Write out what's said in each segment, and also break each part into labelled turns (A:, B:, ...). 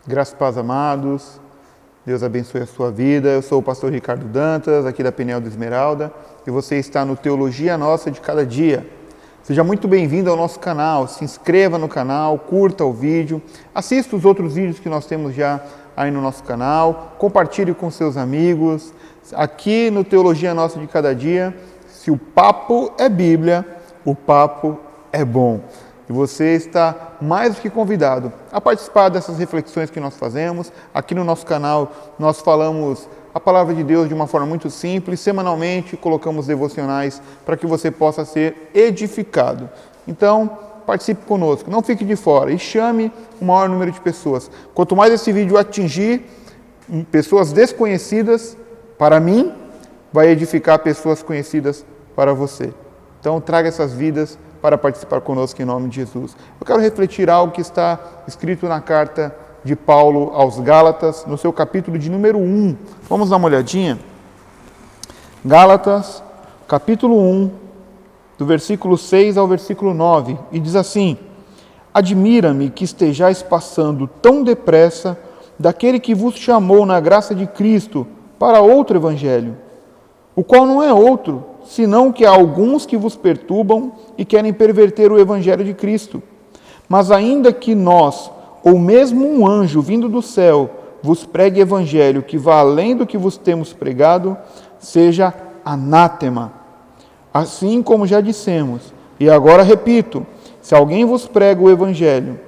A: Graças e paz, amados. Deus abençoe a sua vida. Eu sou o pastor Ricardo Dantas, aqui da Penel do Esmeralda, e você está no Teologia Nossa de Cada Dia. Seja muito bem-vindo ao nosso canal. Se inscreva no canal, curta o vídeo, assista os outros vídeos que nós temos já aí no nosso canal, compartilhe com seus amigos. Aqui no Teologia Nossa de Cada Dia, se o papo é Bíblia, o papo é bom. E você está mais do que convidado a participar dessas reflexões que nós fazemos. Aqui no nosso canal nós falamos a palavra de Deus de uma forma muito simples. Semanalmente colocamos devocionais para que você possa ser edificado. Então, participe conosco, não fique de fora e chame o maior número de pessoas. Quanto mais esse vídeo atingir pessoas desconhecidas para mim, vai edificar pessoas conhecidas para você. Então, traga essas vidas para participar conosco em nome de Jesus. Eu quero refletir algo que está escrito na carta de Paulo aos Gálatas, no seu capítulo de número 1. Vamos dar uma olhadinha? Gálatas, capítulo 1, do versículo 6 ao versículo 9, e diz assim: Admira-me que estejais passando tão depressa daquele que vos chamou na graça de Cristo para outro evangelho, o qual não é outro, senão que há alguns que vos perturbam e querem perverter o evangelho de Cristo. Mas ainda que nós, ou mesmo um anjo vindo do céu, vos pregue evangelho que vá além do que vos temos pregado, seja anátema. Assim como já dissemos, e agora repito, se alguém vos prega o evangelho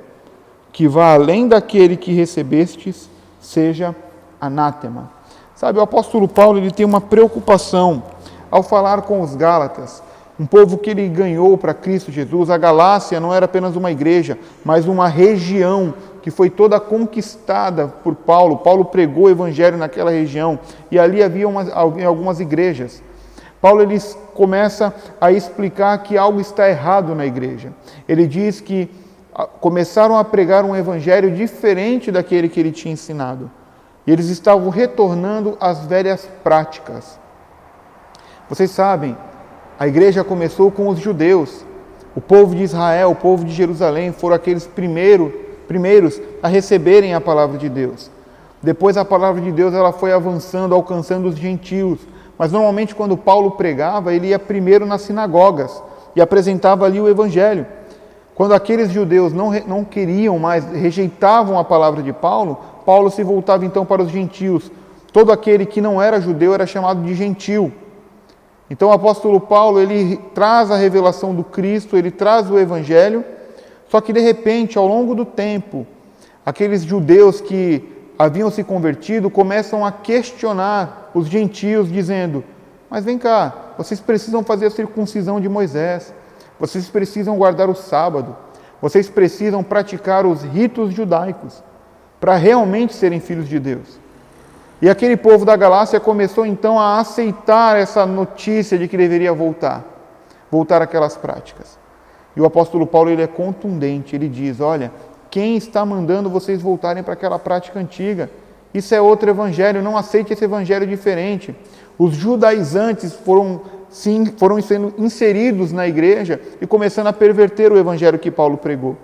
A: que vá além daquele que recebestes, seja anátema. Sabe, o apóstolo Paulo ele tem uma preocupação ao falar com os Gálatas, um povo que ele ganhou para Cristo Jesus. A Galácia não era apenas uma igreja, mas uma região que foi toda conquistada por Paulo. Paulo pregou o evangelho naquela região e ali havia algumas igrejas. Paulo ele começa a explicar que algo está errado na igreja. Ele diz que começaram a pregar um evangelho diferente daquele que ele tinha ensinado. E eles estavam retornando às velhas práticas. Vocês sabem, a igreja começou com os judeus. O povo de Israel, o povo de Jerusalém foram aqueles primeiros a receberem a palavra de Deus. Depois a palavra de Deus ela foi avançando, alcançando os gentios. Mas normalmente quando Paulo pregava, ele ia primeiro nas sinagogas e apresentava ali o evangelho. Quando aqueles judeus não queriam mais, rejeitavam a palavra de Paulo, Paulo se voltava então para os gentios. Todo aquele que não era judeu era chamado de gentil. Então o apóstolo Paulo, ele traz a revelação do Cristo, ele traz o evangelho, só que de repente, ao longo do tempo, aqueles judeus que haviam se convertido começam a questionar os gentios, dizendo: mas vem cá, vocês precisam fazer a circuncisão de Moisés, vocês precisam guardar o sábado, vocês precisam praticar os ritos judaicos para realmente serem filhos de Deus. E aquele povo da Galácia começou então a aceitar essa notícia de que deveria voltar àquelas práticas. E o apóstolo Paulo ele é contundente, ele diz: olha, quem está mandando vocês voltarem para aquela prática antiga? Isso é outro evangelho, não aceite esse evangelho diferente. Os judaizantes foram sendo inseridos na igreja e começando a perverter o evangelho que Paulo pregou.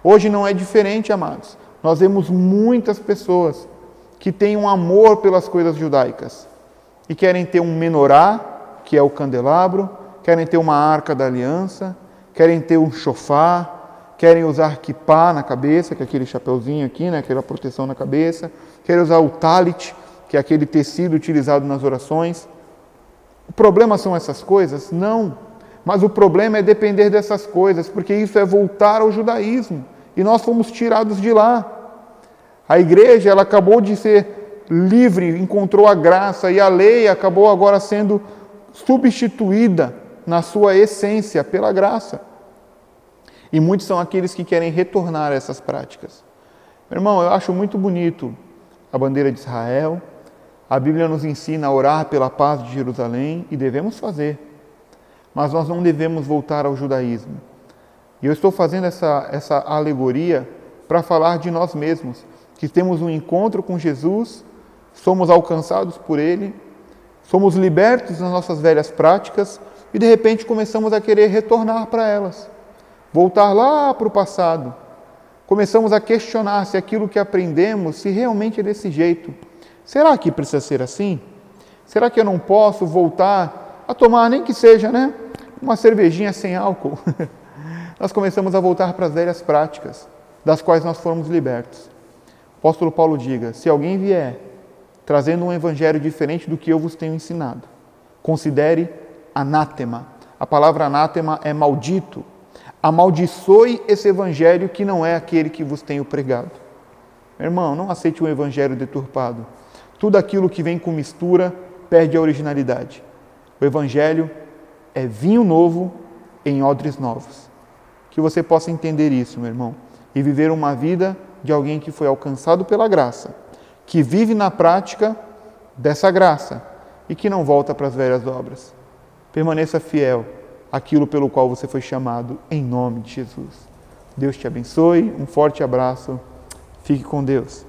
A: Hoje não é diferente, amados. Nós vemos muitas pessoas que têm um amor pelas coisas judaicas e querem ter um menorá, que é o candelabro, querem ter uma arca da aliança, querem ter um shofar, querem usar kippá na cabeça, que é aquele chapeuzinho aqui, né, aquela proteção na cabeça, querem usar o talit, que é aquele tecido utilizado nas orações. O problema são essas coisas? Não. Mas o problema é depender dessas coisas, porque isso é voltar ao judaísmo. E nós fomos tirados de lá. A igreja ela acabou de ser livre, encontrou a graça, e a lei acabou agora sendo substituída na sua essência pela graça. E muitos são aqueles que querem retornar a essas práticas. Meu irmão, eu acho muito bonito a bandeira de Israel. A Bíblia nos ensina a orar pela paz de Jerusalém, e devemos fazer. Mas nós não devemos voltar ao judaísmo. E eu estou fazendo essa alegoria para falar de nós mesmos, que temos um encontro com Jesus, somos alcançados por Ele, somos libertos das nossas velhas práticas e de repente começamos a querer retornar para elas, voltar lá para o passado. Começamos a questionar se aquilo que aprendemos, se realmente é desse jeito. Será que precisa ser assim? Será que eu não posso voltar a tomar, nem que seja, uma cervejinha sem álcool? Nós começamos a voltar para as velhas práticas, das quais nós fomos libertos. O apóstolo Paulo diga, se alguém vier trazendo um evangelho diferente do que eu vos tenho ensinado, considere anátema. A palavra anátema é maldito. Amaldiçoe esse evangelho que não é aquele que vos tenho pregado. Meu irmão, não aceite um evangelho deturpado. Tudo aquilo que vem com mistura perde a originalidade. O evangelho é vinho novo em odres novos. Que você possa entender isso, meu irmão, e viver uma vida de alguém que foi alcançado pela graça, que vive na prática dessa graça e que não volta para as velhas obras. Permaneça fiel àquilo pelo qual você foi chamado, em nome de Jesus. Deus te abençoe, um forte abraço, fique com Deus.